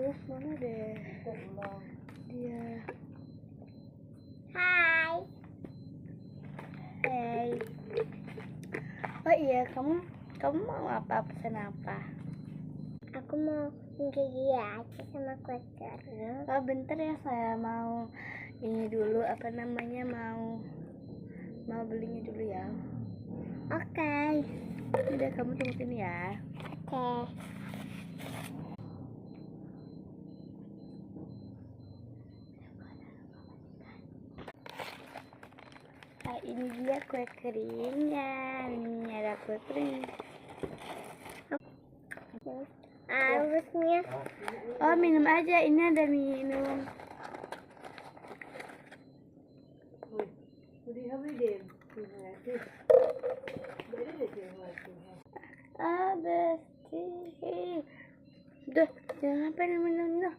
Aduh, mana deh dia. Hai. Hey. Oh iya, kamu mau apa? Pesan apa? Aku mau gigi aja sama kue kering. Oh, bentar ya, saya mau ini dulu, apa namanya, mau belinya dulu ya. Oke. Udah, kamu tunggu sini ya. Oke. Nah, ini dia kue keringnya. Ini ada kue kering. Harusnya. Oh, minum aja. Ini ada minum. Ah, bersih. Duh, jangan apa minum.